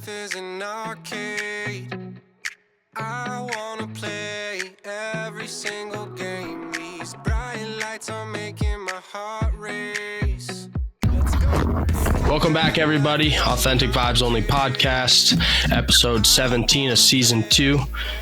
life is an arcade. I wanna play every single game. These bright lights are making my heart race. Let's go. Welcome back, everybody. Authentic Vibes Only Podcast, episode 17 of season 2.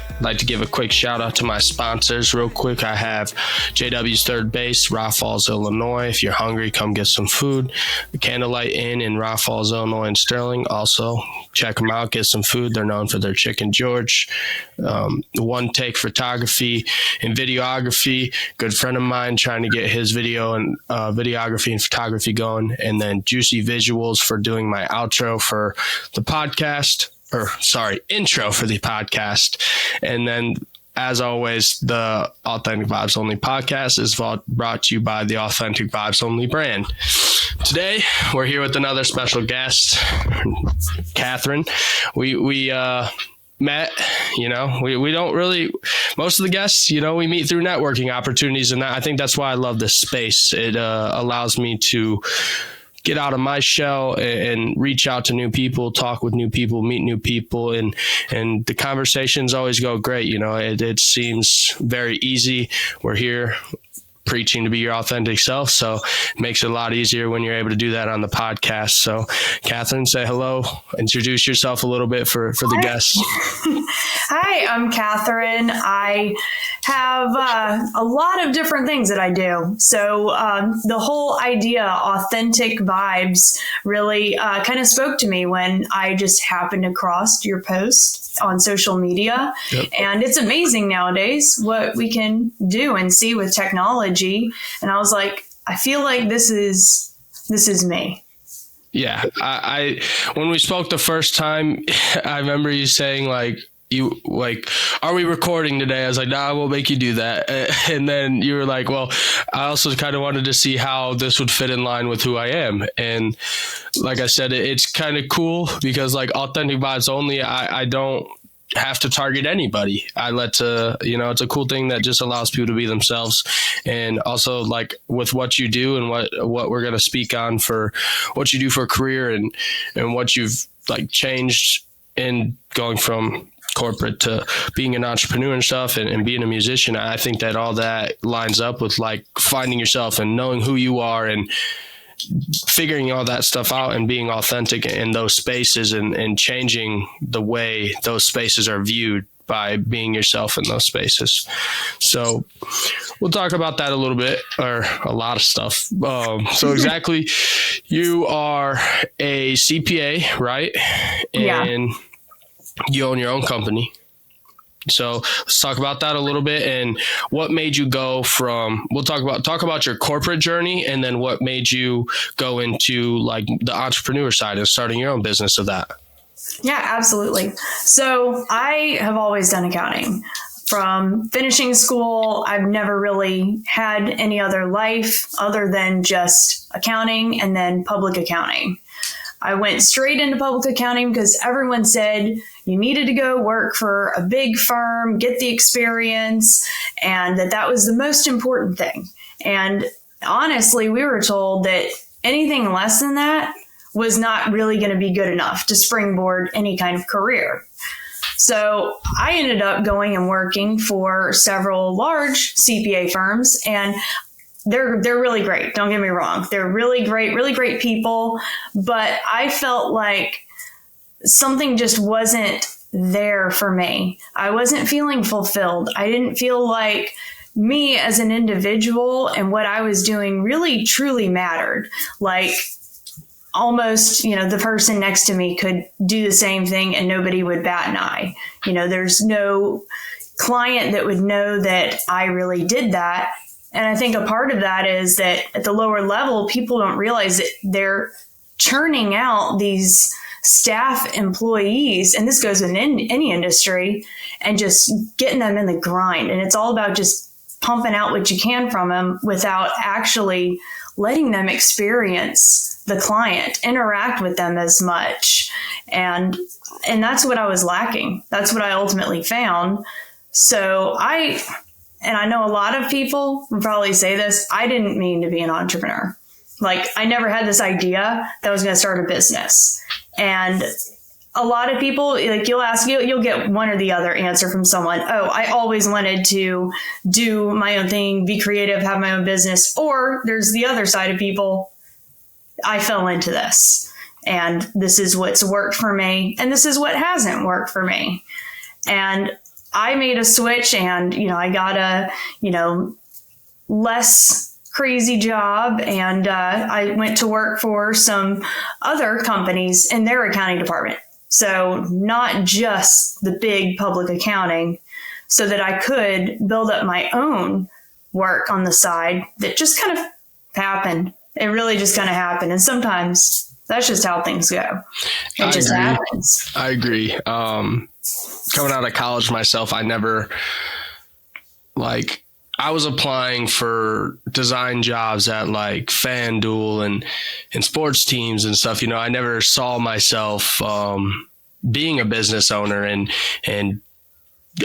I'd like to give a quick shout out to my sponsors real quick. I have JW's Third Base, Raw Falls, Illinois. If you're hungry, come get some food. The Candlelight Inn in Raw Falls, Illinois and Sterling. Also, check them out, get some food. They're known for their Chicken George. One Take Photography and Videography. Good friend of mine trying to get his video and videography and photography going. And then Juicy Visuals for doing my outro for the podcast. Intro for the podcast. And then, as always, the Authentic Vibes Only podcast is brought to you by the Authentic Vibes Only brand. Today, we're here with another special guest, Catherine. We met, we don't really, most of the guests, we meet through networking opportunities. And I think that's why I love this space. It allows me to get out of my shell and reach out to new people, talk with new people, meet new people. And the conversations always go great. It seems very easy. We're here preaching to be your authentic self. So it makes it a lot easier when you're able to do that on the podcast. So Catherine, say hello, introduce yourself a little bit for the guests. Hi, I'm Catherine. I have a lot of different things that I do. So the whole idea, authentic vibes, really kind of spoke to me when I just happened across your post on social media. Yep. And it's amazing nowadays what we can do and see with technology. And I was like, I feel like this is me. Yeah. I when we spoke the first time, I remember you saying are we recording today? I was like, nah, we'll make you do that. And then you were like, well, I also kind of wanted to see how this would fit in line with who I am. And like I said, it's kind of cool because Authentic Vibes Only, I don't have to target anybody. it's a cool thing that just allows people to be themselves. And also with what you do and what we're going to speak on for what you do for a career and what you've changed in going from corporate to being an entrepreneur and stuff and being a musician. I think that all that lines up with finding yourself and knowing who you are and figuring all that stuff out and being authentic in those spaces and changing the way those spaces are viewed by being yourself in those spaces. So we'll talk about that a little bit, or a lot of stuff. So exactly, you are a CPA, right? And yeah. You own your own company. So let's talk about that a little bit and what made you go from, we'll talk about your corporate journey and then what made you go into the entrepreneur side and starting your own business of that. Yeah, absolutely. So I have always done accounting. From finishing school, I've never really had any other life other than just accounting and then public accounting. I went straight into public accounting because everyone said you needed to go work for a big firm, get the experience, and that was the most important thing. And honestly, we were told that anything less than that was not really going to be good enough to springboard any kind of career. So I ended up going and working for several large CPA firms, and they're really great. Don't get me wrong. They're really great people. But I felt like something just wasn't there for me. I wasn't feeling fulfilled. I didn't feel like me as an individual and what I was doing really truly mattered. Almost, the person next to me could do the same thing and nobody would bat an eye. There's no client that would know that I really did that. And I think a part of that is that at the lower level, people don't realize that they're churning out these staff employees, and this goes in any industry, and just getting them in the grind. And it's all about just pumping out what you can from them without actually letting them experience the client, interact with them as much. And that's what I was lacking. That's what I ultimately found. So I know a lot of people would probably say this, I didn't mean to be an entrepreneur. I never had this idea that I was going to start a business. And a lot of people, like you'll get one or the other answer from someone. Oh, I always wanted to do my own thing, be creative, have my own business. Or there's the other side of people. I fell into this and this is what's worked for me. And this is what hasn't worked for me. And I made a switch and, I got a, less crazy job. And I went to work for some other companies in their accounting department. So not just the big public accounting, so that I could build up my own work on the side that just kind of happened. It really just kind of happened. And sometimes that's just how things go. It just happens. I agree. Coming out of college myself, I never I was applying for design jobs at like FanDuel and sports teams and stuff. I never saw myself being a business owner and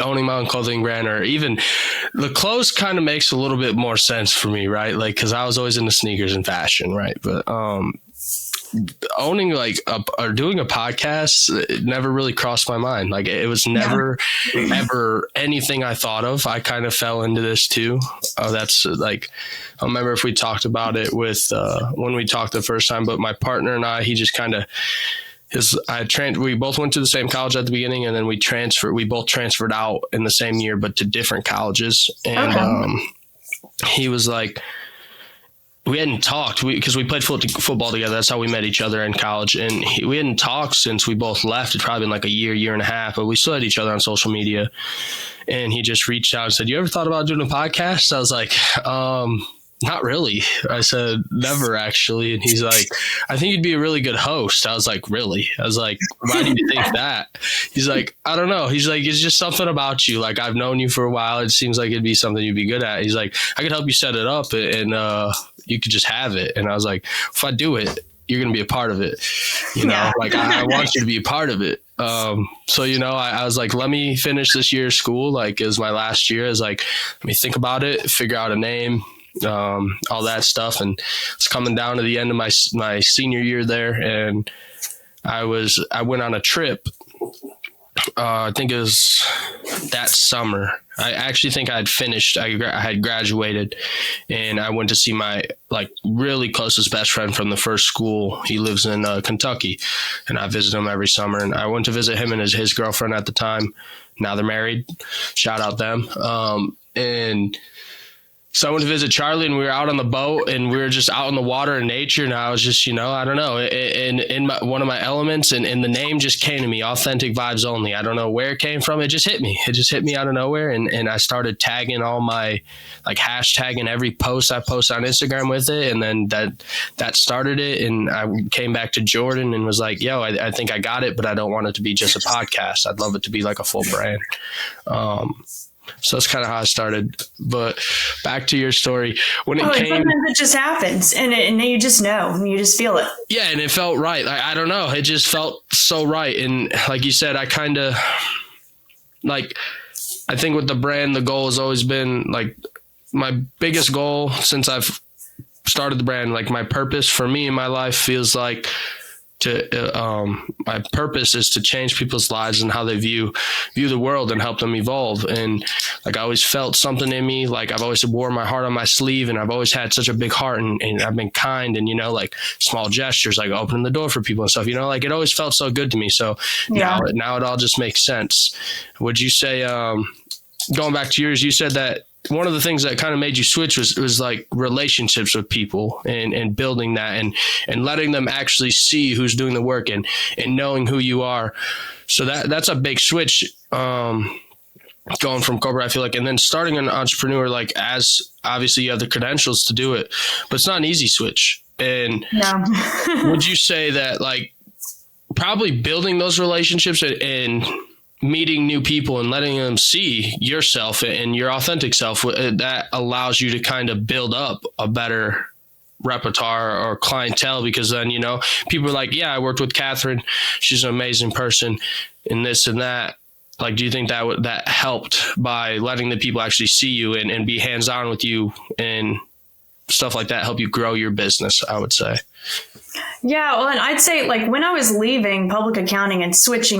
owning my own clothing brand, or even the clothes kind of makes a little bit more sense for me, right? Like, cause I was always into sneakers and fashion, right? But owning or doing a podcast, it never really crossed my mind. Like, it was never ever anything I thought of. I kind of fell into this too. That's like, I remember if we talked about it with when we talked the first time, but my partner and I, he just kind of we both went to the same college at the beginning, and then we both transferred out in the same year, but to different colleges. And he was like, we hadn't talked because we played football together. That's how we met each other in college. And we hadn't talked since we both left. It'd probably been like a year and a half, but we still had each other on social media. And he just reached out and said, "You ever thought about doing a podcast?" I was like, not really. I said, "Never, actually." And he's like, "I think you'd be a really good host." I was like, "Really?" I was like, "Why do you think that?" He's like, "I don't know." He's like, "It's just something about you. Like, I've known you for a while. It seems like it'd be something you'd be good at." He's like, "I could help you set it up and you could just have it." And I was like, "If I do it, you're going to be a part of it." Like, I want you to be a part of it. So, I was like, let me finish this year of school. Like, it was my last year. I was like, let me think about it, figure out a name, all that stuff. And it's coming down to the end of my senior year there. And I went on a trip. I think it was that summer. I actually think I had finished. I had graduated, and I went to see my really closest best friend from the first school. He lives in Kentucky, and I visit him every summer. And I went to visit him and his girlfriend at the time. Now they're married. Shout out them. And so I went to visit Charlie, and we were out on the boat, and we were just out in the water in nature. And I was just, I don't know, in one of my elements, and the name just came to me, Authentic Vibes Only. I don't know where it came from. It just hit me. It just hit me out of nowhere. And I started tagging all my, hashtagging every post I post on Instagram with it. And then that started it. And I came back to Jordan and was like, "Yo, I think I got it, but I don't want it to be just a podcast. I'd love it to be like a full brand." So that's kind of how I started. But back to your story. When it came, sometimes it just happens, and you just know, and you just feel it. Yeah, and it felt right. I don't know. It just felt so right. And like you said, I kind of I think with the brand, the goal has always been my biggest goal since I've started the brand. My purpose for me in my life feels like my purpose is to change people's lives and how they view the world and help them evolve. And I always felt something in me. I've always wore my heart on my sleeve, and I've always had such a big heart, and I've been kind, and small gestures, opening the door for people and stuff, it always felt so good to me. So now it all just makes sense. Would you say, going back to yours, you said that one of the things that kind of made you switch was relationships with people and building that and letting them actually see who's doing the work and knowing who you are. So that's a big switch, going from corporate, I feel like, and then starting an entrepreneur, as obviously you have the credentials to do it, but it's not an easy switch. And would you say that probably building those relationships and meeting new people and letting them see yourself and your authentic self, that allows you to kind of build up a better repertoire or clientele? Because then, people are like, "Yeah, I worked with Catherine. She's an amazing person," and this and that. Do you think that helped by letting the people actually see you and be hands-on with you and stuff like that, help you grow your business, I would say? Yeah, well, and I'd say like when I was leaving public accounting and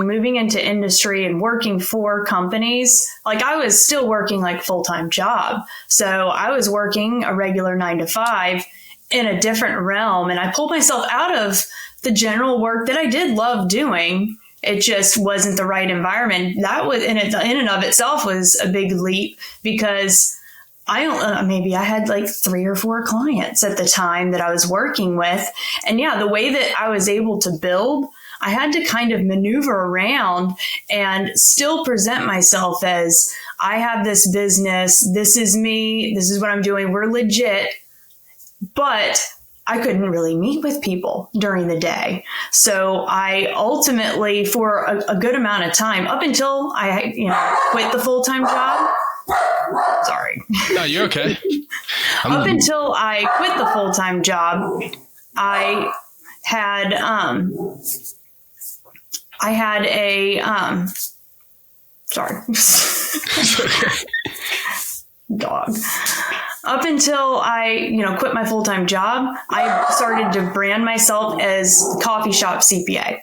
moving into industry and working for companies, like I was still working like full-time job. So I was working a regular 9 to 5 in a different realm. And I pulled myself out of the general work that I did love doing. It just wasn't the right environment. That was in and of itself was a big leap because maybe I had like 3 or 4 clients at the time that I was working with. And yeah, the way that I was able to build, I had to kind of maneuver around and still present myself as I have this business. This is me. This is what I'm doing. We're legit. But I couldn't really meet with people during the day. So I ultimately, for a good amount of time, up until I, quit the full-time job. Sorry. No, you're okay. Up until I quit the full-time job, I had a sorry. Dog. Up until I, quit my full-time job, I started to brand myself as coffee shop CPA.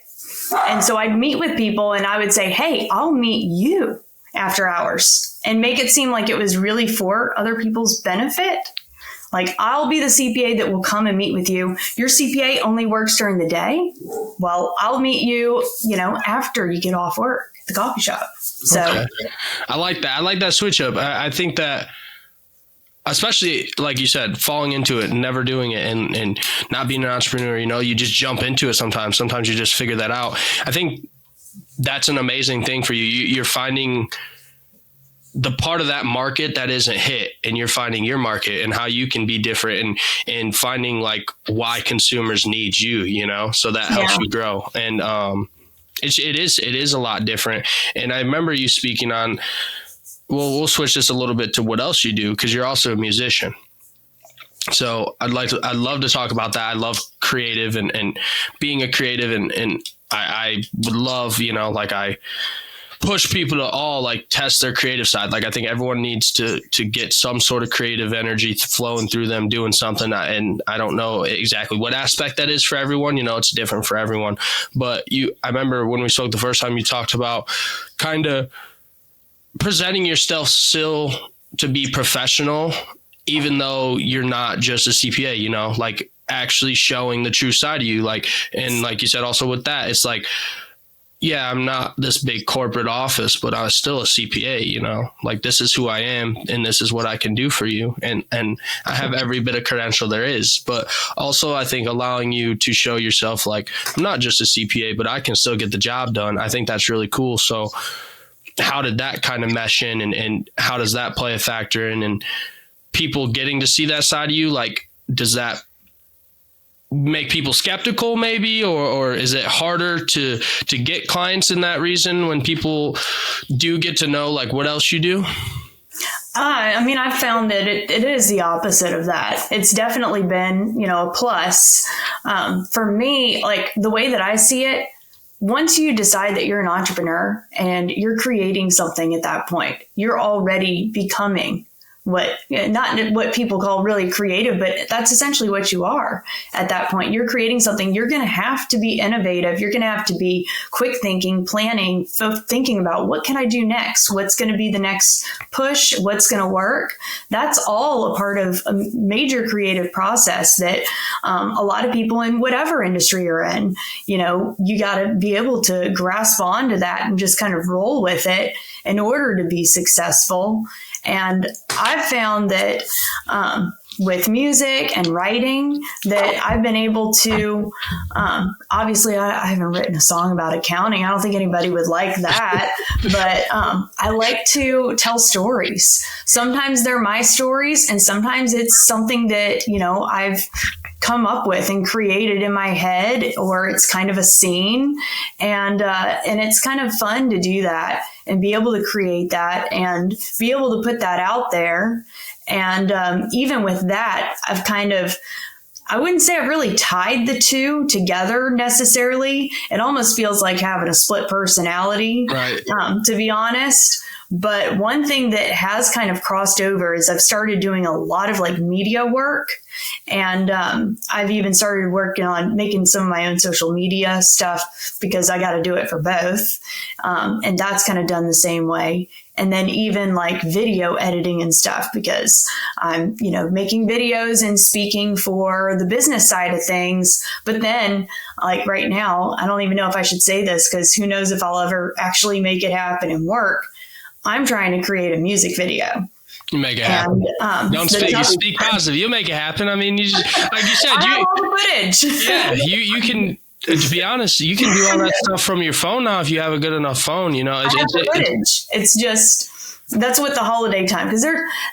And so I'd meet with people and I would say, hey, I'll meet you after hours, and make it seem like it was really for other people's benefit. Like, I'll be the CPA that will come and meet with you. Your CPA only works during the day. Well, I'll meet you, after you get off work at the coffee shop. So okay. I like that. I like that switch up. I think that, especially like you said, falling into it, never doing it, and not being an entrepreneur, you just jump into it sometimes. Sometimes you just figure that out. I think that's an amazing thing for you. You're finding the part of that market that isn't hit, and you're finding your market and how you can be different, and finding like why consumers need you, so that helps you grow. And it is a lot different. And I remember you speaking on, we'll switch this a little bit to what else you do, because you're also a musician. So I'd love to talk about that. I love creative and being a creative, and I would love, I push people to all like test their creative side. Like, I think everyone needs to get some sort of creative energy flowing through them, doing something. And I don't know exactly what aspect that is for everyone. It's different for everyone. But I remember when we spoke the first time, you talked about kind of presenting yourself still to be professional, even though you're not just a CPA, like actually showing the true side of you. And like you said, also with that, it's like, yeah, I'm not this big corporate office, but I'm still a CPA, like this is who I am and this is what I can do for you. And I have every bit of credential there is, but also I think allowing you to show yourself like, I'm not just a CPA, but I can still get the job done. I think that's really cool. So how did that kind of mesh in, and how does that play a factor in, and people getting to see that side of you? Like, does that make people skeptical maybe, or is it harder to get clients in that reason when people do get to know like what else you do? I've found that it is the opposite of that. It's definitely been, a plus. For me, like the way that I see it, once you decide that you're an entrepreneur and you're creating something at that point, you're already becoming not what people call really creative, but that's essentially what you are at that point. You're creating something. You're going to have to be innovative. You're going to have to be quick thinking, planning, thinking about what can I do next? What's going to be the next push? What's going to work? That's all a part of a major creative process that a lot of people in whatever industry you're in, you got to be able to grasp onto that and just kind of roll with it in order to be successful. And I've found that with music and writing that I've been able to, obviously I haven't written a song about accounting. I don't think anybody would like that, but I like to tell stories. Sometimes they're my stories, and sometimes it's something that, I've come up with and created in my head, or it's kind of a scene, and it's kind of fun to do that and be able to create that and be able to put that out there. And even with that, I've kind of I wouldn't say I've really tied the two together necessarily. It almost feels like having a split personality, Right. To be honest. But one thing that has kind of crossed over is I've started doing a lot of like media work. And I've even started working on making some of my own social media stuff because I got to do it for both. And that's kind of done the same way. And then even like video editing and stuff, because I'm, making videos and speaking for the business side of things. But then like right now, I don't even know if I should say this because who knows if I'll ever actually make it happen and work. I'm trying to create a music video. You make it happen. Don't speak positive. You'll make it happen. I mean, you just, like you said, I have all the footage. Yeah, you can. To be honest, you can do all that stuff from your phone now if you have a good enough phone. It's just that's what the holiday time, because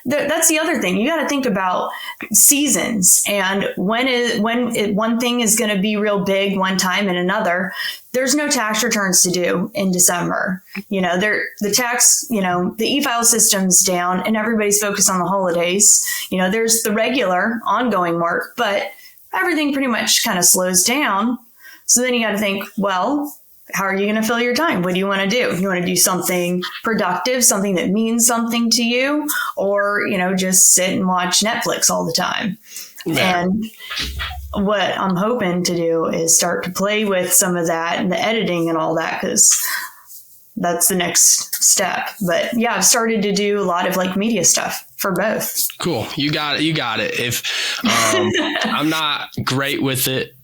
that's the other thing. You got to think about seasons and one thing is going to be real big one time and another. There's no tax returns to do in December. The tax, the e-file system's down and everybody's focused on the holidays. There's the regular ongoing work, but everything pretty much kind of slows down. So then you got to think, well, how are you going to fill your time? What do you want to do? You want to do something productive, something that means something to you, or, just sit and watch Netflix all the time. Yeah. And what I'm hoping to do is start to play with some of that and the editing and all that, because that's the next step. But yeah, I've started to do a lot of like media stuff for both. Cool. You got it. If I'm not great with it,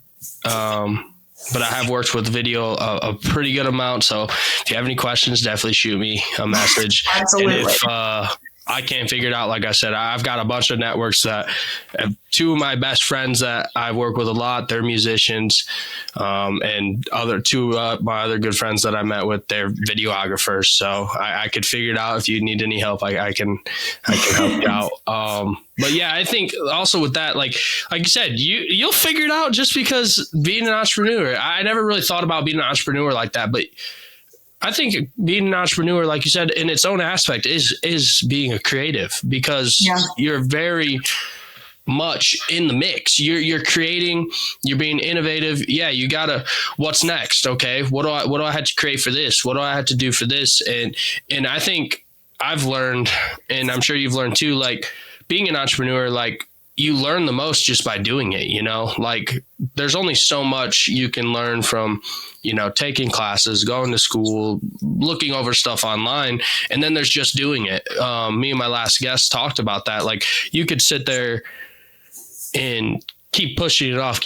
but I have worked with video a pretty good amount. So if you have any questions, definitely shoot me a message. Absolutely. And if I can't figure it out, like I said, I've got a bunch of networks that two of my best friends that I work with a lot, they're musicians. And two of my other good friends that I met with, they're videographers. So I could figure it out. If you need any help, I can help you out. But yeah, I think also with that, like you said, you'll figure it out just because being an entrepreneur. I never really thought about being an entrepreneur like that, but I think being an entrepreneur, like you said, in its own aspect is being a creative, because you're very much in the mix. You're creating, you're being innovative. Yeah, you gotta, what's next? Okay. What do I have to create for this? What do I have to do for this? And I think I've learned, and I'm sure you've learned too, like being an entrepreneur, like you learn the most just by doing it, like there's only so much you can learn from, taking classes, going to school, looking over stuff online, and then there's just doing it. Me and my last guest talked about that. Like you could sit there and keep pushing it off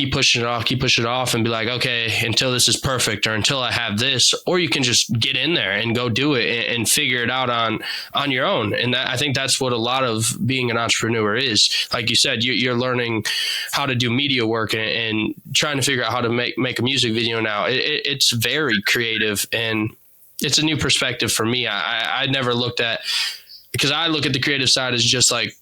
and be like, okay, until this is perfect or until I have this, or you can just get in there and go do it and figure it out on your own. And I think that's what a lot of being an entrepreneur is. Like you said, you're learning how to do media work and trying to figure out how to make a music video now. It's very creative and it's a new perspective for me. I never looked at, because I look at the creative side as just like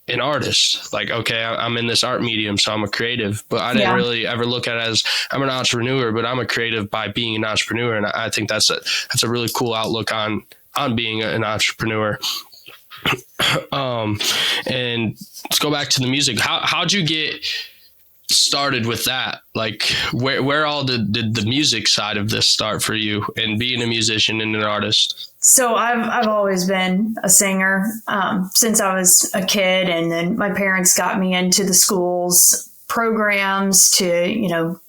an artist, like, okay, I'm in this art medium, so I'm a creative, but I didn't really ever look at it as I'm an entrepreneur, but I'm a creative by being an entrepreneur. And I think that's a really cool outlook on being an entrepreneur. And let's go back to the music. How'd you get started with that? Like where all did the music side of this start for you, and being a musician and an artist? So I've always been a singer since I was a kid, and then my parents got me into the school's programs to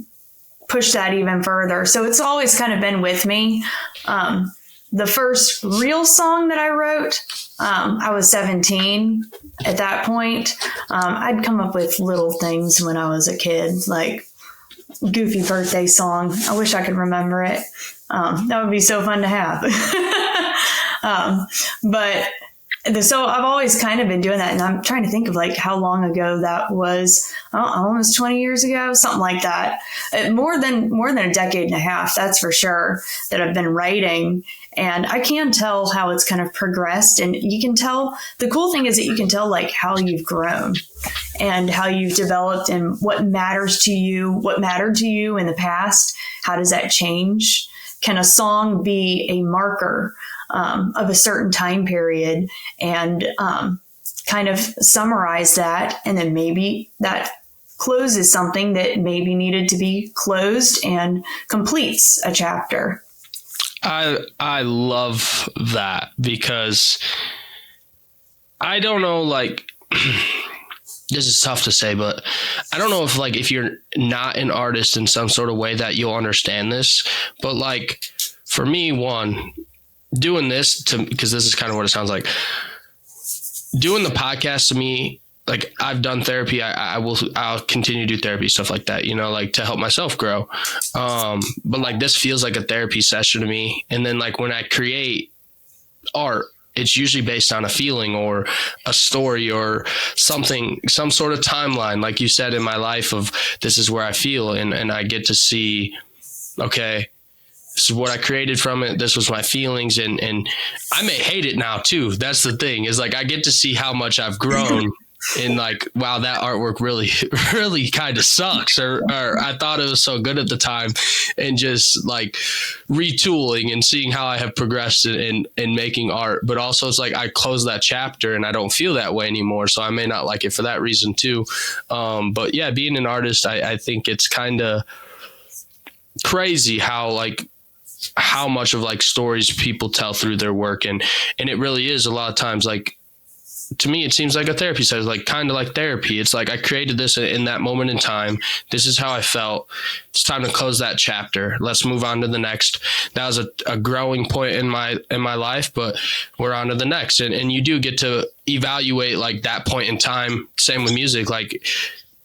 push that even further. So it's always kind of been with me. The first real song that I wrote, I was 17 at that point. I'd come up with little things when I was a kid, like goofy birthday song. I wish I could remember it. That would be so fun to have. So I've always kind of been doing that, and I'm trying to think of like how long ago that was. Almost 20 years ago, something like that. More than a decade and a half, that's for sure, that I've been writing. And I can tell how it's kind of progressed, and you can tell, the cool thing is that you can tell like how you've grown and how you've developed and what mattered to you in the past. How does that change? Can a song be a marker of a certain time period and kind of summarize that, and then maybe that closes something that maybe needed to be closed and completes a chapter. I love that, because I don't know, like, this is tough to say, but I don't know if, like, if you're not an artist in some sort of way that you'll understand this. But, like, for me, one, doing this because this is kind of what it sounds like. Doing the podcast to me, like, I've done therapy. I'll continue to do therapy, stuff like that, you know, like, to help myself grow. But, like, this feels like a therapy session to me. And then, like, when I create art, it's usually based on a feeling or a story or something, some sort of timeline, like you said, in my life of this is where I feel. And I get to see, okay, this is what I created from it. This was my feelings. And I may hate it now too. That's the thing, is like, I get to see how much I've grown. And like, wow, that artwork really, really kind of sucks. Or I thought it was so good at the time, and just like retooling and seeing how I have progressed in making art. But also it's like, I close that chapter and I don't feel that way anymore. So I may not like it for that reason too. But yeah, being an artist, I think it's kind of crazy how much of like stories people tell through their work. And it really is a lot of times, like, to me, it seems like a therapy session, like kind of like therapy. It's like, I created this in that moment in time. This is how I felt. It's time to close that chapter. Let's move on to the next. That was a growing point in my life, but we're on to the next. And you do get to evaluate like that point in time. Same with music, like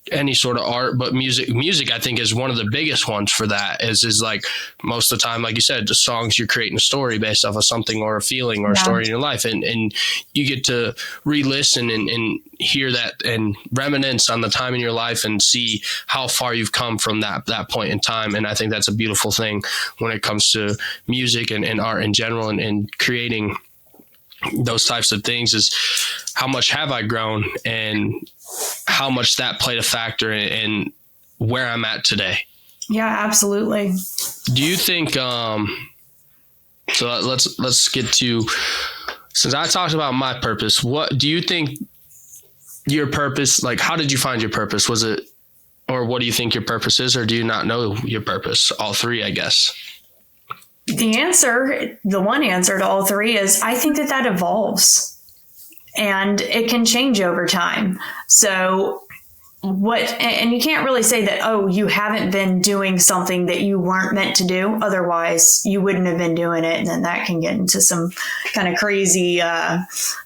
any sort of art, but music I think is one of the biggest ones for that. Is like, most of the time, like you said, the songs, you're creating a story based off of something or a feeling or a story in your life, and you get to re-listen and hear that and reminisce on the time in your life and see how far you've come from that point in time. And I think that's a beautiful thing when it comes to music and art in general, and creating those types of things, is how much have I grown and how much that played a factor in where I'm at today. Yeah, absolutely. Do you think, so let's get to, since I talked about my purpose, what do you think your purpose, like, how did you find your purpose? Was it, or what do you think your purpose is? Or do you not know your purpose? All three, I guess. The one answer to all three is, I think that evolves. And it can change over time. So and you can't really say that, oh, you haven't been doing something that you weren't meant to do. Otherwise, you wouldn't have been doing it. And then that can get into some kind of crazy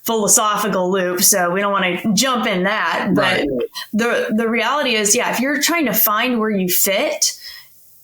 philosophical loop. So we don't want to jump in that. But the reality is, yeah, if you're trying to find where you fit,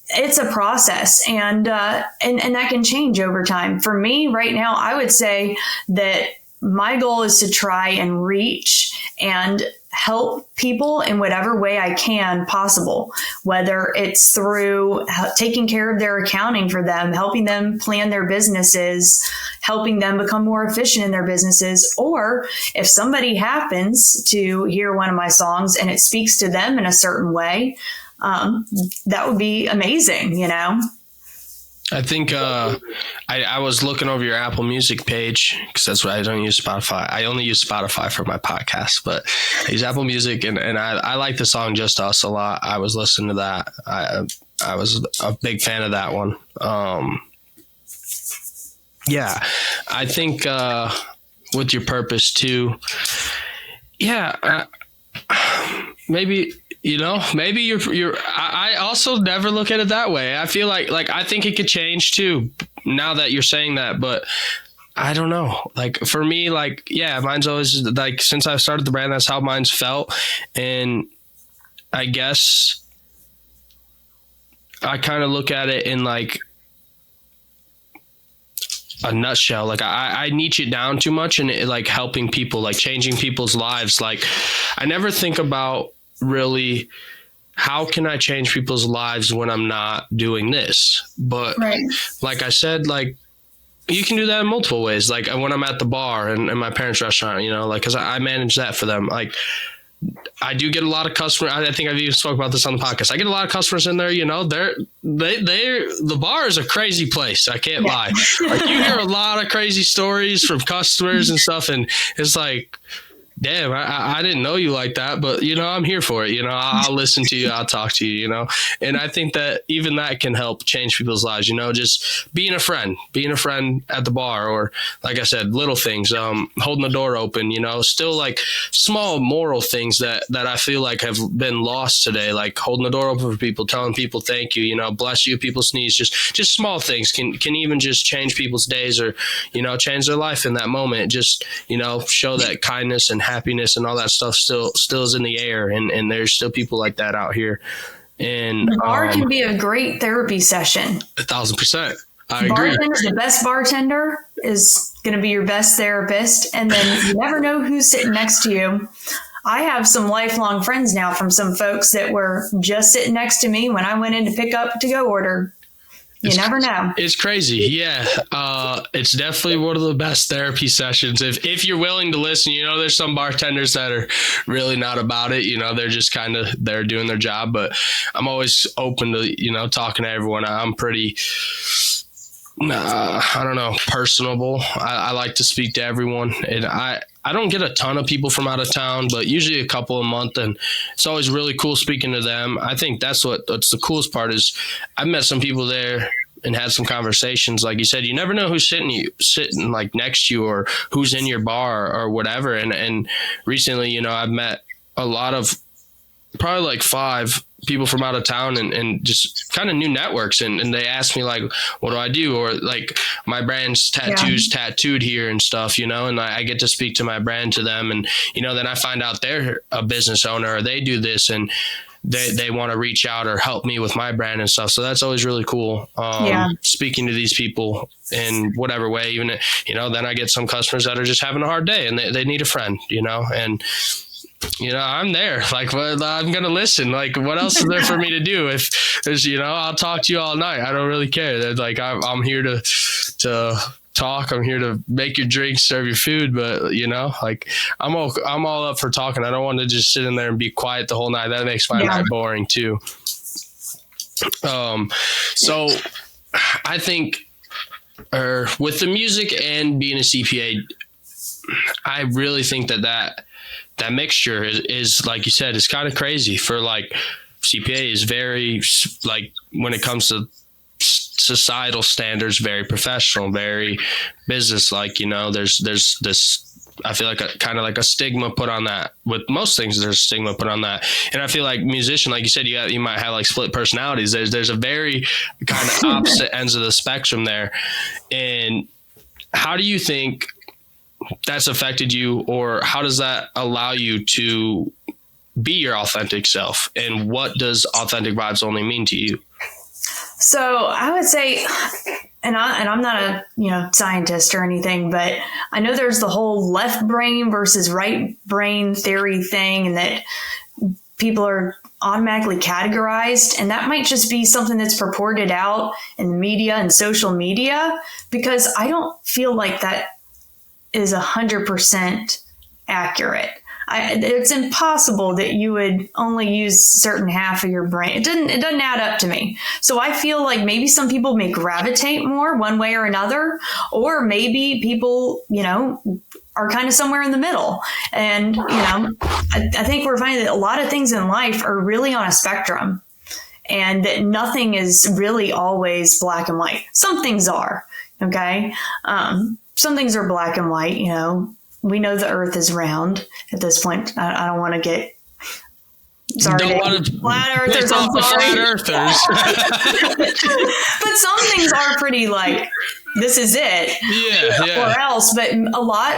it's a process, and that can change over time. For me right now, I would say that my goal is to try and reach and help people in whatever way I can possible, whether it's through taking care of their accounting for them, helping them plan their businesses, helping them become more efficient in their businesses, or if somebody happens to hear one of my songs and it speaks to them in a certain way, that would be amazing, you know? I think I was looking over your Apple Music page, because that's why I don't use Spotify. I only use Spotify for my podcast, but I use Apple Music, and I like the song Just Us a lot. I was listening to that. I was a big fan of that one. Yeah, I think with your purpose too, yeah, maybe... You know, maybe I also never look at it that way. I feel like I think it could change too, now that you're saying that, but I don't know. Like, for me, like, yeah, mine's always like, since I started the brand, that's how mine's felt. And I guess I kind of look at it in like a nutshell. Like, I niche it down too much, and it, like, helping people, like changing people's lives. Like, I never think about really, how can I change people's lives when I'm not doing this? But like I said, like, you can do that in multiple ways. Like, when I'm at the bar and my parents' restaurant, you know, like, cause I manage that for them. Like, I do get a lot of customers. I think I've even spoke about this on the podcast. I get a lot of customers in there, you know, the bar is a crazy place. I can't lie. Like, you hear a lot of crazy stories from customers and stuff. And it's like, Damn, I didn't know you like that, but I'm here for it. I'll listen to you. I'll talk to you, and I think that even that can help change people's lives, just being a friend at the bar, or like I said, little things, holding the door open, still like small moral things that I feel like have been lost today, like holding the door open for people, telling people thank you, bless you, people sneeze, just small things can even just change people's days, or, change their life in that moment. Just, show that kindness and happiness and all that stuff still is in the air, and there's still people like that out here. And the bar can be a great therapy session. 1,000%. I agree. The best bartender is going to be your best therapist, and then you never know who's sitting next to you. I have some lifelong friends now from some folks that were just sitting next to me when I went in to pick up to-go order. You never know. It's crazy. Yeah. It's definitely one of the best therapy sessions. If you're willing to listen, there's some bartenders that are really not about it. They're just they're doing their job, but I'm always open to, talking to everyone. I'm pretty, I don't know, personable. I like to speak to everyone, and I don't get a ton of people from out of town, but usually a couple a month, and it's always really cool speaking to them. I think that's what's the coolest part is I've met some people there and had some conversations. Like you said, you never know who's sitting like next to you, or who's in your bar or whatever. And recently, I've met a lot of, probably like 5 people from out of town, and just kind of new networks. And they ask me like, what do I do? Or like my brand's tattooed here and stuff, and I get to speak to my brand to them. And, then I find out they're a business owner, or they do this, and they want to reach out or help me with my brand and stuff. So that's always really cool. Speaking to these people in whatever way, even, then I get some customers that are just having a hard day and they need a friend, and I'm there. Like, well, I'm going to listen. Like, what else is there for me to do? If there's, I'll talk to you all night. I don't really care. That like, I'm here to talk. I'm here to make your drinks, serve your food. But, like, I'm all up for talking. I don't want to just sit in there and be quiet the whole night. That makes my night boring too. So I think, with the music and being a CPA, I really think that mixture is like you said, is kind of crazy. For like, CPA is very, like, when it comes to societal standards, very professional, very business like. There's this, I feel like kind of like a stigma put on that. With most things, there's a stigma put on that. And I feel like musician, like you said, you might have like split personalities. There's a very kind of opposite ends of the spectrum there. And how do you think that's affected you, or how does that allow you to be your authentic self? And what does authentic vibes only mean to you? So I would say, and I'm not a scientist or anything, but I know there's the whole left brain versus right brain theory thing, and that people are automatically categorized, and that might just be something that's purported out in the media and social media, because I don't feel like that is 100% accurate. It's impossible that you would only use certain half of your brain. It doesn't add up to me. So I feel like maybe some people may gravitate more one way or another, or maybe people, are kind of somewhere in the middle. And, I think we're finding that a lot of things in life are really on a spectrum, and that nothing is really always black and white. Some things are, okay? Some things are black and white, we know the earth is round at this point. I don't want to get sorry. Don't want to flat earthers. I'm sorry. Flat earthers. But some things are pretty like, this is it. Yeah. Or else. But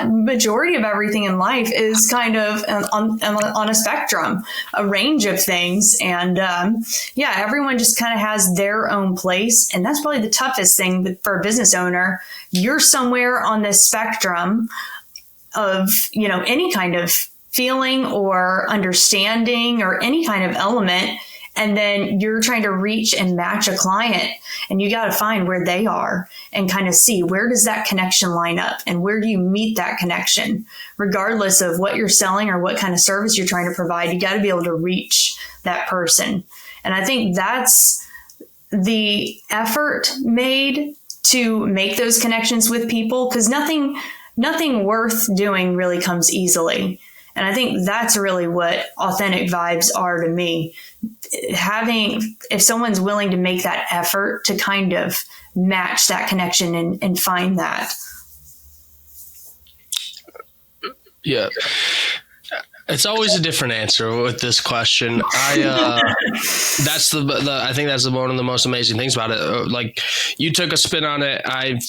majority of everything in life is kind of on a spectrum, a range of things. And everyone just kind of has their own place. And that's probably the toughest thing for a business owner. You're somewhere on this spectrum of, any kind of feeling or understanding or any kind of element. And then you're trying to reach and match a client, and you got to find where they are and kind of see, where does that connection line up, and where do you meet that connection? Regardless of what you're selling or what kind of service you're trying to provide, you got to be able to reach that person. And I think that's the effort made to make those connections with people, because nothing worth doing really comes easily. And I think that's really what authentic vibes are to me. If someone's willing to make that effort to kind of match that connection and find that. Yeah. It's always a different answer with this question. That's I think that's one of the most amazing things about it. Like, you took a spin on it I've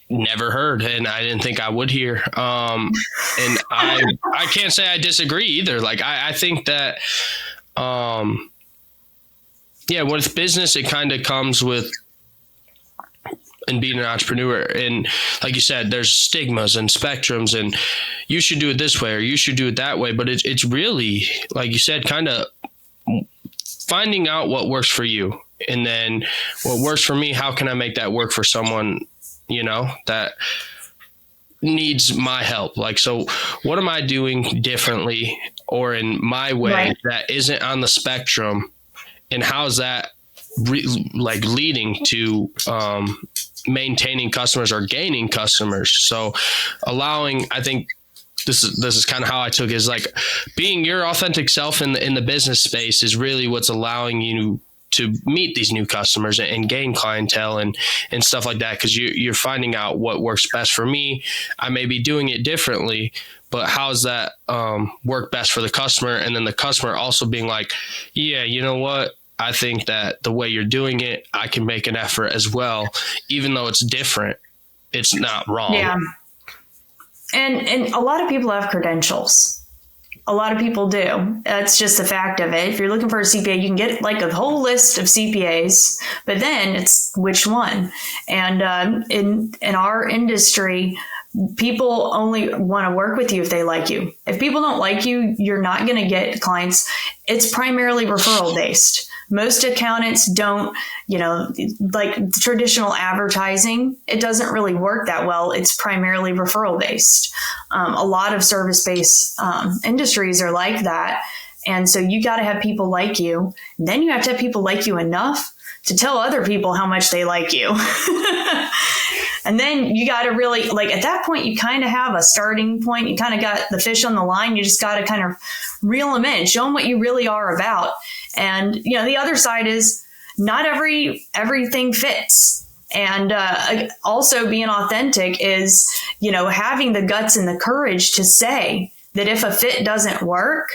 never heard, and I didn't think I would hear. And I can't say I disagree either. Like, I think that, with business, it kind of comes with, and being an entrepreneur, and like you said, there's stigmas and spectrums, and you should do it this way or you should do it that way. But it's really, like you said, kind of finding out what works for you, and then what works for me, how can I make that work for someone, that needs my help? Like, so what am I doing differently or in my way that isn't on the spectrum, and how's that leading to maintaining customers or gaining customers? So I think this is kind of how I took it, is like being your authentic self in the business space is really what's allowing you to meet these new customers and gain clientele and stuff like that. Because you're finding out what works best for me. I may be doing it differently, but how's that work best for the customer? And then the customer also being like, yeah, you know what? I think that the way you're doing it, I can make an effort as well. Even though it's different, it's not wrong. Yeah. And a lot of people have credentials. A lot of people do. That's just a fact of it. If you're looking for a CPA, you can get like a whole list of CPAs, but then it's which one. And in our industry, people only want to work with you if they like you. If people don't like you, you're not going to get clients. It's primarily referral based. Most accountants don't, like traditional advertising, it doesn't really work that well. It's primarily referral based. A lot of service based industries are like that. And so you got to have people like you. Then you have to have people like you enough to tell other people how much they like you. And then you got to really, like, at that point, you kind of have a starting point. You kind of got the fish on the line. You just got to kind of reel them in, show them what you really are about. And, the other side is not everything fits. And also being authentic is, having the guts and the courage to say that if a fit doesn't work,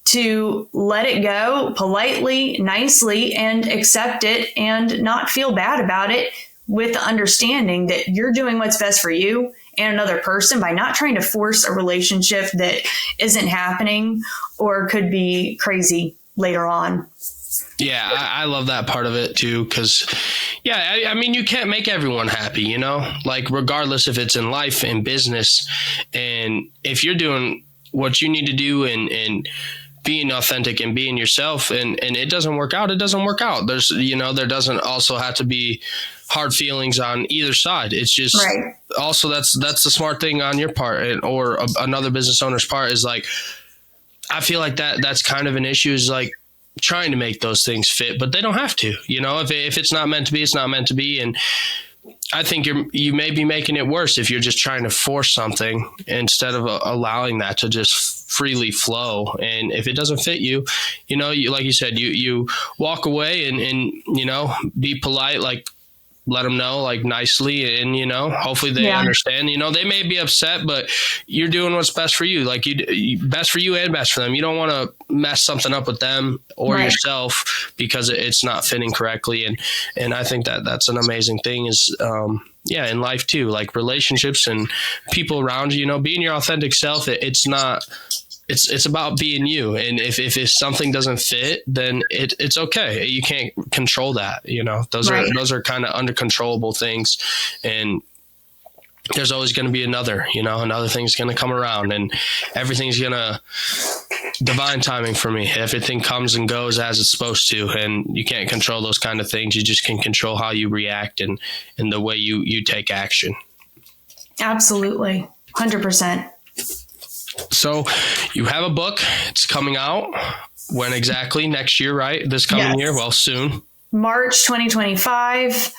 to let it go politely, nicely, and accept it and not feel bad about it, with the understanding that you're doing what's best for you and another person by not trying to force a relationship that isn't happening or could be crazy later on. Yeah, I love that part of it too, because, I mean, you can't make everyone happy, like regardless if it's in life, in business, and if you're doing what you need to do and being authentic and being yourself and it doesn't work out, it doesn't work out. There's, there doesn't also have to be hard feelings on either side. It's just also that's the smart thing on your part or another business owner's part is like, I feel like that's kind of an issue is like trying to make those things fit, but they don't have to, if it's not meant to be, it's not meant to be. And I think you may be making it worse if you're just trying to force something instead of allowing that to just freely flow. And if it doesn't fit you, you, like you said, you walk away and be polite, like let them know like nicely and, hopefully they understand, they may be upset, but you're doing what's best for you. Like best for you and best for them. You don't want to mess something up with them or yourself because it's not fitting correctly. And I think that's an amazing thing is, in life too, like relationships and people around you, being your authentic self. It's about being you. And if something doesn't fit, then it's okay. You can't control that. Those are kind of uncontrollable things. And there's always going to be another thing's going to come around and everything's going to divine timing for me. Everything comes and goes as it's supposed to. And you can't control those kind of things. You just can control how you react and the way you take action. Absolutely. 100%. So you have a book. It's coming out when exactly? Next year, right? This coming year? Well, soon. March 2025.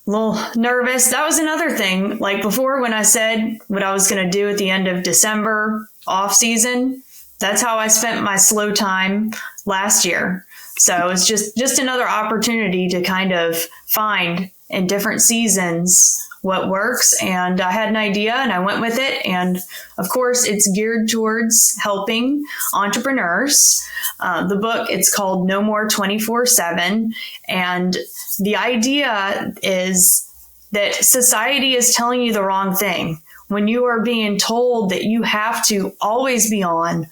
a little nervous. That was another thing. Like before, when I said what I was going to do at the end of December off season, that's how I spent my slow time last year. So it's just another opportunity to kind of find in different seasons what works. And I had an idea and I went with it. And of course, it's geared towards helping entrepreneurs. The book, it's called No More 24/7. And the idea is that society is telling you the wrong thing. When you are being told that you have to always be on,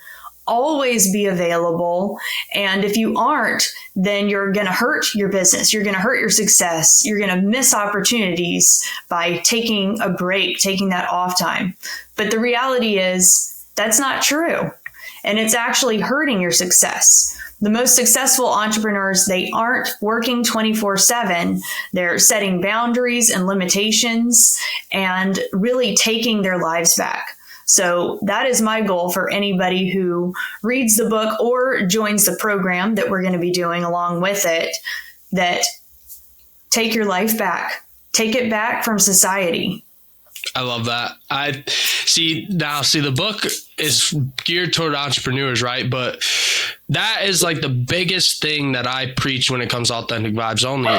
always be available. And if you aren't, then you're going to hurt your business. You're going to hurt your success. You're going to miss opportunities by taking a break, taking that off time. But the reality is that's not true. And it's actually hurting your success. The most successful entrepreneurs, they aren't working 24/7. They're setting boundaries and limitations and really taking their lives back. So that is my goal for anybody who reads the book or joins the program that we're going to be doing along with it, that take your life back, take it back from society. I love that. The book is geared toward entrepreneurs, right? But that is like the biggest thing that I preach when it comes to Authentic Vibes Only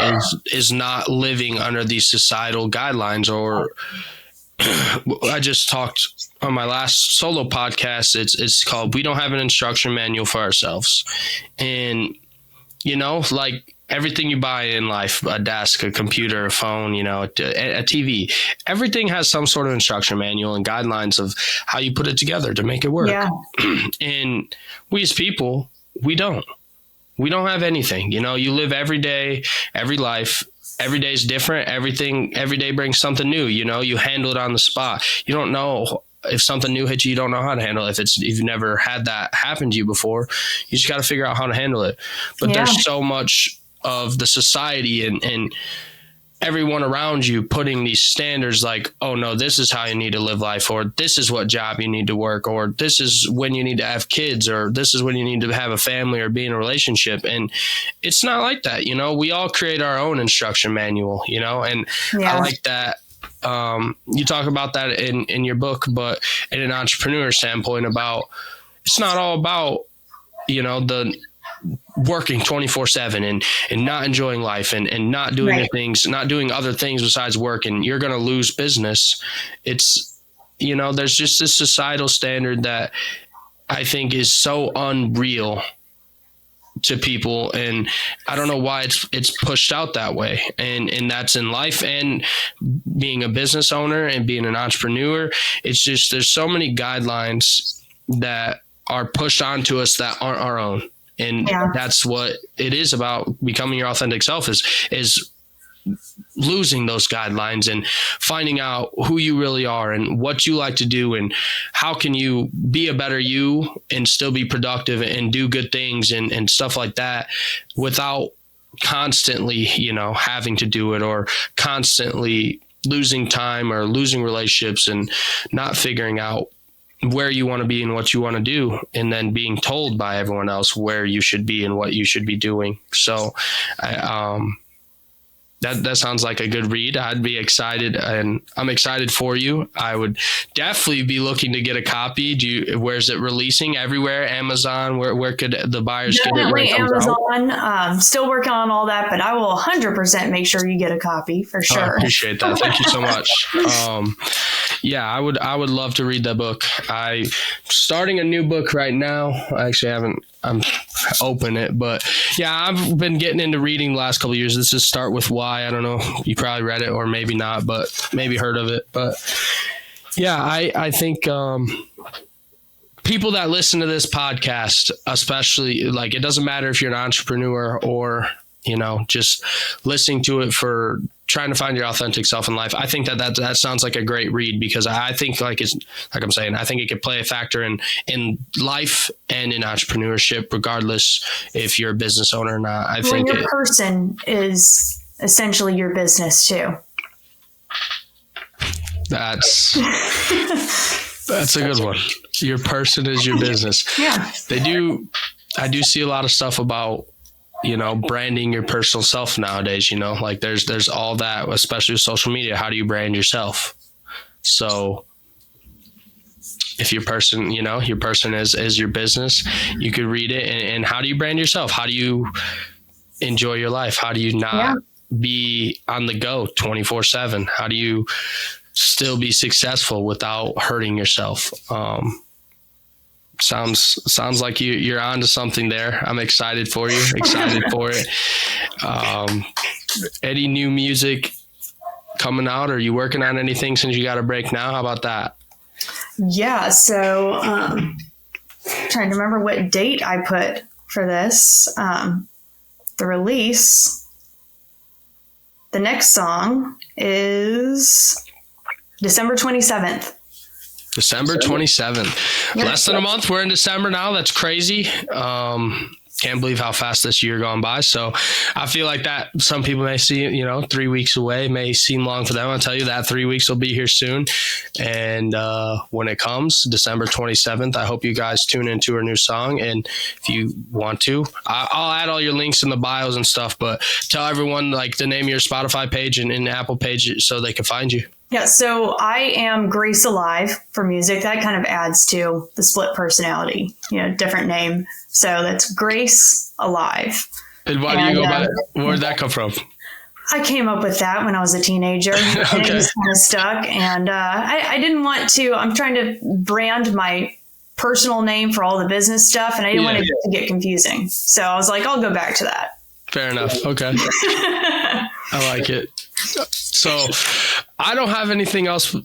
is not living under these societal guidelines. Or I just talked on my last solo podcast. It's called, We Don't Have an Instruction Manual for Ourselves. And, like everything you buy in life, a desk, a computer, a phone, a TV, everything has some sort of instruction manual and guidelines of how you put it together to make it work. Yeah. And we as people, we don't have anything. You live every day, every life. Every day is different. Every day brings something new. You handle it on the spot. You don't know if something new hits you. You don't know how to handle it. If you've never had that happen to you before, you just got to figure out how to handle it. But there's so much of the society and everyone around you putting these standards like, oh no, this is how you need to live life, or this is what job you need to work, or this is when you need to have kids, or this is when you need to have a family or be in a relationship. And it's not like that. We all create our own instruction manual, and I like that. You talk about that in your book, but in an entrepreneur standpoint about, it's not all about, the working 24/7 and not enjoying life and not doing the things, not doing other things besides work, and you're going to lose business. It's, there's just this societal standard that I think is so unreal to people. And I don't know why it's pushed out that way. And that's in life and being a business owner and being an entrepreneur. It's just, there's so many guidelines that are pushed onto us that aren't our own. And that's what it is about becoming your authentic self is losing those guidelines and finding out who you really are and what you like to do and how can you be a better you and still be productive and do good things and stuff like that without constantly, having to do it or constantly losing time or losing relationships and not figuring out where you want to be and what you want to do, and then being told by everyone else where you should be and what you should be doing. So that sounds like a good read. I'd be excited, and I'm excited for you. I would definitely be looking to get a copy. Where's it releasing? Everywhere? Amazon? Where could the buyers get it? Definitely Amazon. Still working on all that, but I will 100% make sure you get a copy for sure. I appreciate that. Thank you so much. I would love to read that book. I'm starting a new book right now. I actually I'm open it, but I've been getting into reading the last couple of years. This is Start With Why. I don't know. You probably read it or maybe not, but maybe heard of it. But I think people that listen to this podcast, especially, like, it doesn't matter if you're an entrepreneur or, just listening to it for trying to find your authentic self in life. I think that sounds like a great read, because I think I think it could play a factor in life and in entrepreneurship, regardless if you're a business owner or not. I think your person is essentially your business too. That's a good one. Your person is your business. Yeah. I do see a lot of stuff about, branding your personal self nowadays, like there's all that, especially with social media. How do you brand yourself? So if your person is your business, you could read it. And how do you brand yourself? How do you enjoy your life? How do you not be on the go 24/7? How do you still be successful without hurting yourself? Sounds like you're onto something there. I'm excited for you. Excited for it. Any new music coming out? Are you working on anything since you got a break now? How about that? Yeah. So, trying to remember what date I put for this. The release. The next song is December 27th. December 27th. Yep. Less than a month. We're in December now. That's crazy. Can't believe how fast this year gone by. So I feel like that some people may see, 3 weeks away may seem long for them. I'll tell you that 3 weeks will be here soon. And when it comes, December 27th, I hope you guys tune into her new song. And if you want to, I'll add all your links in the bios and stuff, but tell everyone like the name of your Spotify page and Apple page so they can find you. Yeah, so I am Grace Alive for music. That kind of adds to the split personality, different name. So that's Grace Alive. And why do you go by? Where'd that come from? I came up with that when I was a teenager. Okay. And it just kind of stuck. And I didn't want to, I'm trying to brand my personal name for all the business stuff. And I didn't want it to get confusing. So I was like, I'll go back to that. Fair enough. Okay. I like it. So I don't have anything else.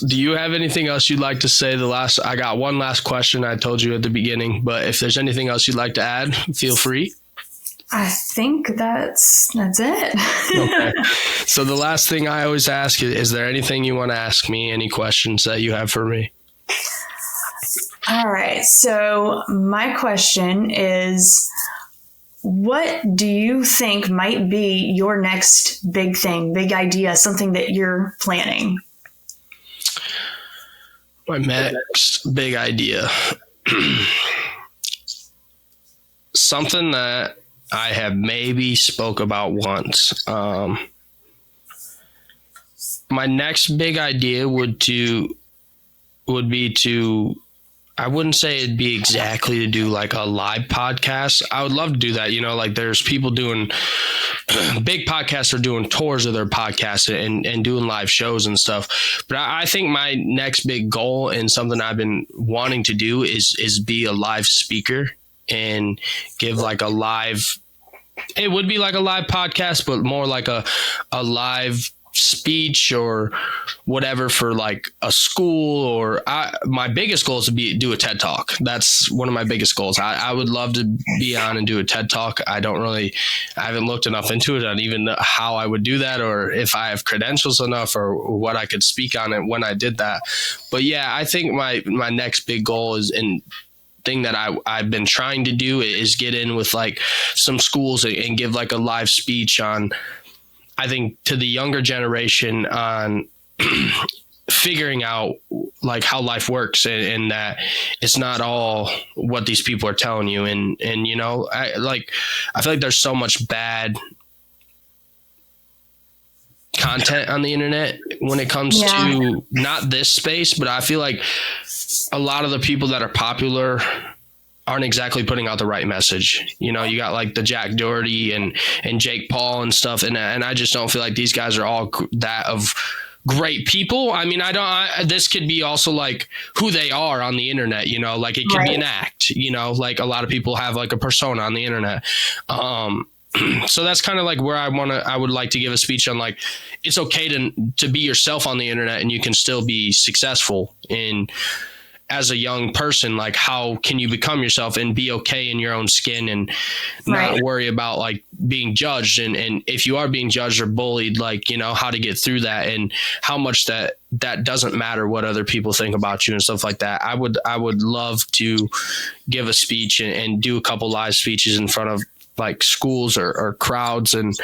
Do you have anything else you'd like to say? I got one last question I told you at the beginning, but if there's anything else you'd like to add, feel free. I think that's it. Okay. So the last thing I always ask is there anything you want to ask me? Any questions that you have for me? All right. So my question is, what do you think might be your next big thing, big idea, something that you're planning? My next big idea. Something that I have maybe spoke about once. My next big idea would be to, I wouldn't say it'd be exactly to do like a live podcast. I would love to do that. Like there's people doing big podcasts are doing tours of their podcasts and doing live shows and stuff. But I think my next big goal and something I've been wanting to do is be a live speaker and give like a live, it would be like a live podcast, but more like a live speech or whatever for like a school. Or my biggest goal is to do a TED Talk. That's one of my biggest goals. I would love to be on and do a TED Talk. I haven't looked enough into it on even how I would do that, or if I have credentials enough, or what I could speak on it when I did that. But yeah, I think my next big goal is, and thing that I've been trying to do, is get in with like some schools and give like a live speech on, I think, to the younger generation on figuring out like how life works, and that it's not all what these people are telling you. And I feel like there's so much bad content on the internet when it comes to not this space, but I feel like a lot of the people that are popular aren't exactly putting out the right message. You got like the Jack Doherty and Jake Paul and stuff. And I just don't feel like these guys are all that of great people. I mean, this could be also like who they are on the internet, like it could be an act, like a lot of people have like a persona on the internet. So that's kind of like where I would like to give a speech on, like, it's okay to be yourself on the internet and you can still be successful as a young person. Like, how can you become yourself and be okay in your own skin and not worry about like being judged? And if you are being judged or bullied, like, how to get through that, and how much that doesn't matter what other people think about you and stuff like that. I would love to give a speech and do a couple live speeches in front of like schools or crowds. And,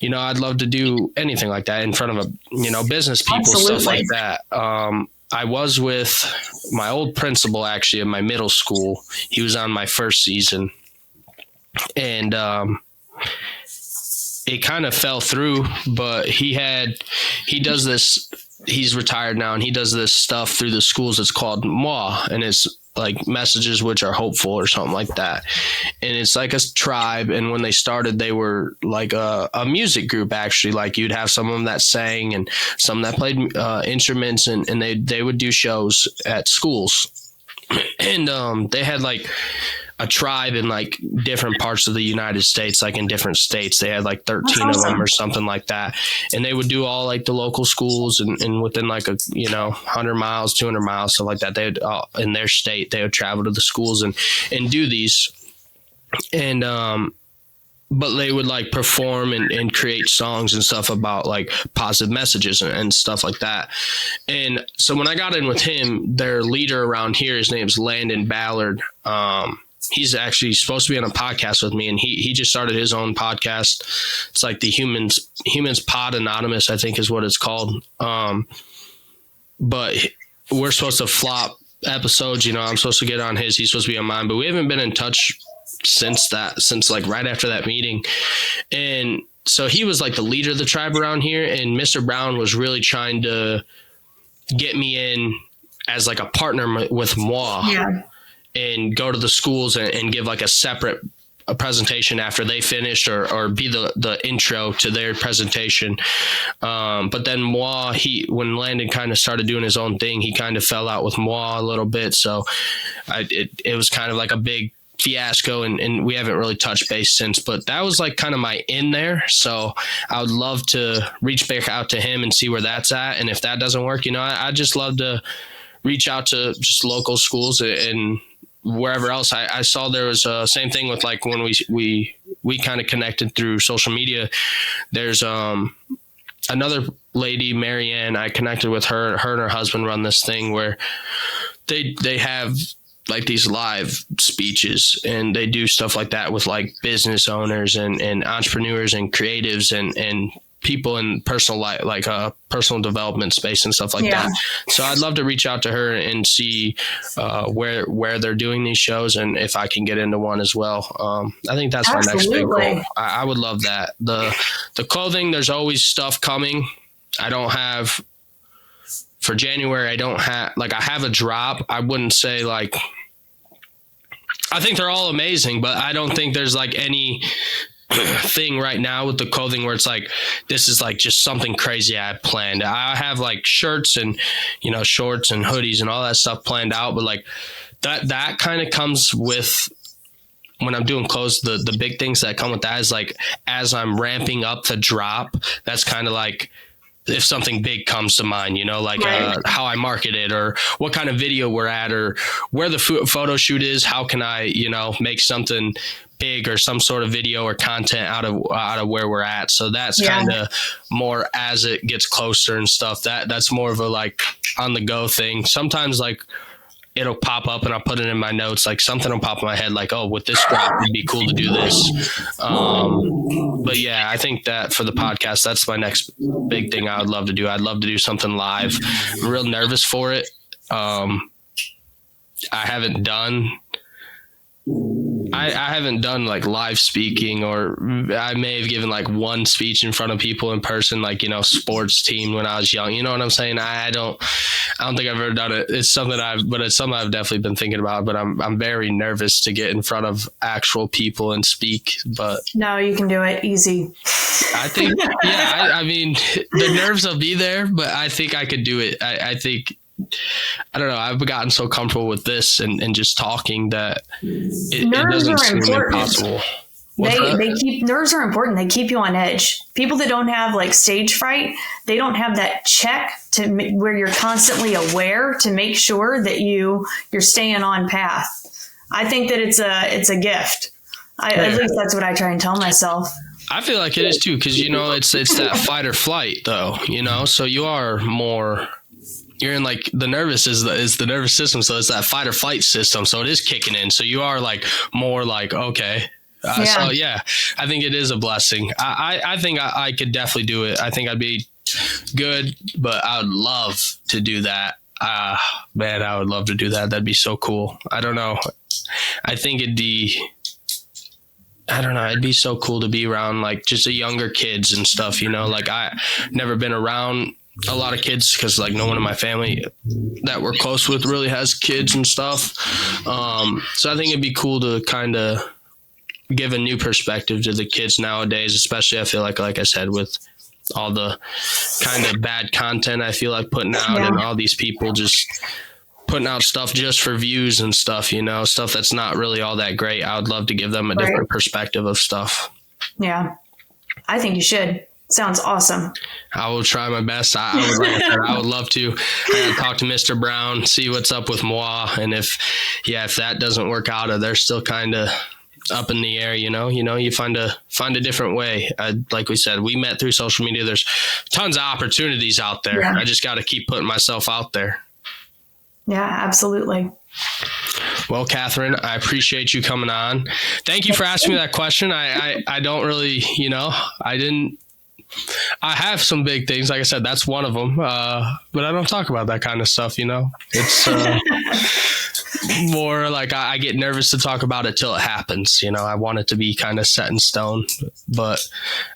I'd love to do anything like that in front of business people, stuff like that. I was with my old principal actually at my middle school. He was on my first season, and it kind of fell through, but he does this, he's retired now, and he does this stuff through the schools. It's called MWA, and it's like messages which are hopeful or something like that. And it's like a tribe. And when they started, they were like a music group, actually. Like you'd have some of them that sang and some that played instruments, and they would do shows at schools. And they had like a tribe in like different parts of the United States, like in different states. They had like 13 of them or something like that. And they would do all like the local schools and within like 100 miles, 200 miles, stuff like that. They would, in their state, they would travel to the schools and do these. And, but they would like perform and create songs and stuff about like positive messages and stuff like that. And so when I got in with him, their leader around here, his name's Landon Ballard. He's actually supposed to be on a podcast with me, and he just started his own podcast. It's like the Humans Pod Anonymous, I think is what it's called. But we're supposed to flop episodes. I'm supposed to get on his, he's supposed to be on mine, but we haven't been in touch since like right after that meeting. And so he was like the leader of the tribe around here, and Mr. Brown was really trying to get me in as like a partner with MWA. Yeah. And go to the schools and give like a separate presentation after they finished, or be the intro to their presentation. But then MWA, when Landon kind of started doing his own thing, he kind of fell out with MWA a little bit. So it was kind of like a big fiasco, and we haven't really touched base since. But that was like kind of my in there. So I would love to reach back out to him and see where that's at. And if that doesn't work, I just love to reach out to just local schools and wherever else. I saw there was same thing with like when we kind of connected through social media. There's another lady, Marianne, I connected with her and her husband run this thing where they have like these live speeches, and they do stuff like that with like business owners and entrepreneurs and creatives and people in personal life, like a personal development space and stuff like that. So I'd love to reach out to her and see where they're doing these shows, and if I can get into one as well. I think that's my next big goal. I would love that. The clothing, there's always stuff coming. I don't have for January. I don't have I have a drop. I wouldn't say like, I think they're all amazing, but I don't think there's like any thing right now with the clothing where it's like, this is like just something crazy I planned. I have like shirts and shorts and hoodies and all that stuff planned out, but like that kind of comes with when I'm doing clothes. The big things that come with that is like, as I'm ramping up the drop, that's kind of like if something big comes to mind, how I market it, or what kind of video we're at, or where the photo shoot is, how can I, make something big or some sort of video or content out of where we're at. So that's kind of more as it gets closer and stuff. That's more of a like on the go thing. Sometimes like it'll pop up and I'll put it in my notes, like something will pop in my head, like, oh, with this drop, it'd be cool to do this. But yeah, I think that for the podcast, that's my next big thing I would love to do. I'd love to do something live. I'm real nervous for it. I haven't done like live speaking, or I may have given like one speech in front of people in person, like, sports team when I was young, you know what I'm saying? I don't think I've ever done it. It's something I've definitely been thinking about, but I'm very nervous to get in front of actual people and speak. But no, you can do it easy. I think, I mean, the nerves will be there, but I think I could do it. I think, I don't know, I've gotten so comfortable with this and just talking that it doesn't seem impossible. Nerves are important. They keep you on edge. People that don't have like stage fright, they don't have that check to where you're constantly aware to make sure that you're staying on path. I think that it's a gift. At least that's what I try and tell myself. I feel like it is too, because it's that fight or flight though, so you are more. You're in like the nervous is the nervous system. So it's that fight or flight system. So it is kicking in. So you are like more like, okay. So yeah, I think it is a blessing. I think I could definitely do it. I think I'd be good, but I would love to do that. Man, I would love to do that. That'd be so cool. I don't know. I think I don't know, it'd be so cool to be around like just the younger kids and stuff, you know, like I never been around a lot of kids because like no one in my family that we're close with really has kids and stuff. So I think it'd be cool to kind of give a new perspective to the kids nowadays, especially I feel like I said, with all the kind of bad content I feel like putting out and all these people just putting out stuff just for views and stuff, you know, stuff that's not really all that great. I would love to give them a different perspective of stuff. Yeah, I think you should. Sounds awesome. I will try my best. I would love to. I gotta talk to Mr. Brown, see what's up with Moi, and if that doesn't work out, or they're still kind of up in the air, you find a different way. Like we said, we met through social media. There's tons of opportunities out there. I just got to keep putting myself out there. Yeah, absolutely. Well, Catherine, I appreciate you coming on. Thank you for asking me that question. I don't really, I have some big things. Like I said, that's one of them. But I don't talk about that kind of stuff, It's more like I get nervous to talk about it till it happens. I want it to be kind of set in stone. But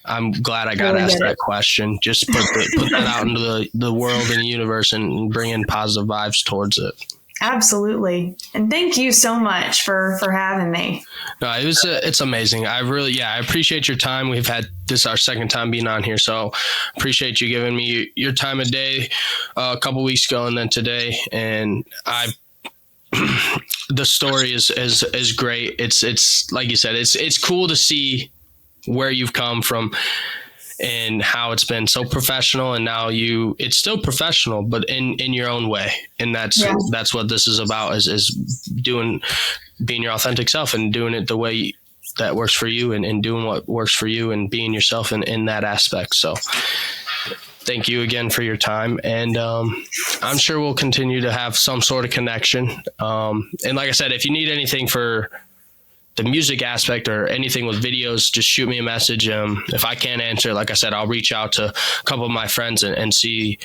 I'm glad I got asked that question. Just put that out into the world and the universe and bring in positive vibes towards it. Absolutely. And thank you so much for having me. No, it's amazing. I appreciate your time. We've had this our second time being on here. So appreciate you giving me your time of day a couple weeks ago and then today. And the story is great. It's like you said, it's cool to see where you've come from and how it's been so professional, and now it's still professional, but in your own way. And that's what this is about, is being your authentic self and doing it the way that works for you, and doing what works for you and being yourself in that aspect. So thank you again for your time. And I'm sure we'll continue to have some sort of connection. And like I said, if you need anything for the music aspect or anything with videos, just shoot me a message. If I can't answer, like I said, I'll reach out to a couple of my friends and see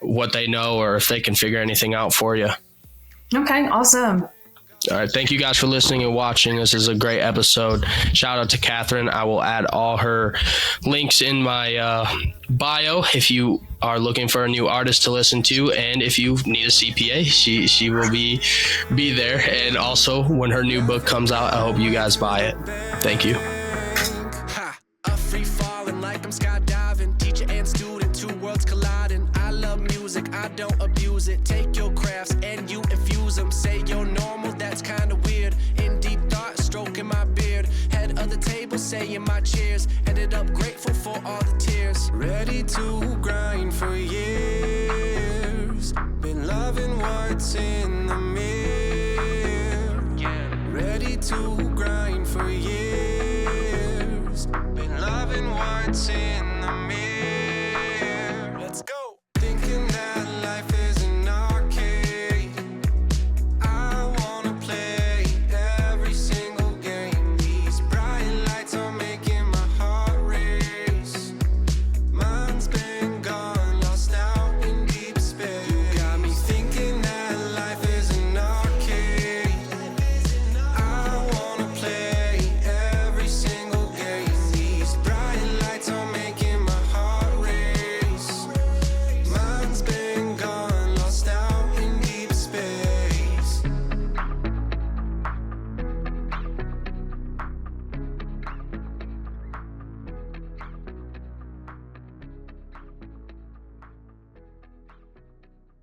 what they know or if they can figure anything out for you. Okay, awesome. All right. Thank you guys for listening and watching. This is a great episode. Shout out to Catherine. I will add all her links in my bio if you are looking for a new artist to listen to. And if you need a CPA, she will be there. And also when her new book comes out, I hope you guys buy it. Thank you. I don't abuse it. Take your crafts and you infuse them. Say you're normal, that's kind of weird. In deep thought, stroking my beard. Head of the table, saying my cheers. Ended up grateful for all the tears. Ready to grind for years. Been loving what's in the mirror. Ready to grind for years. Been loving what's in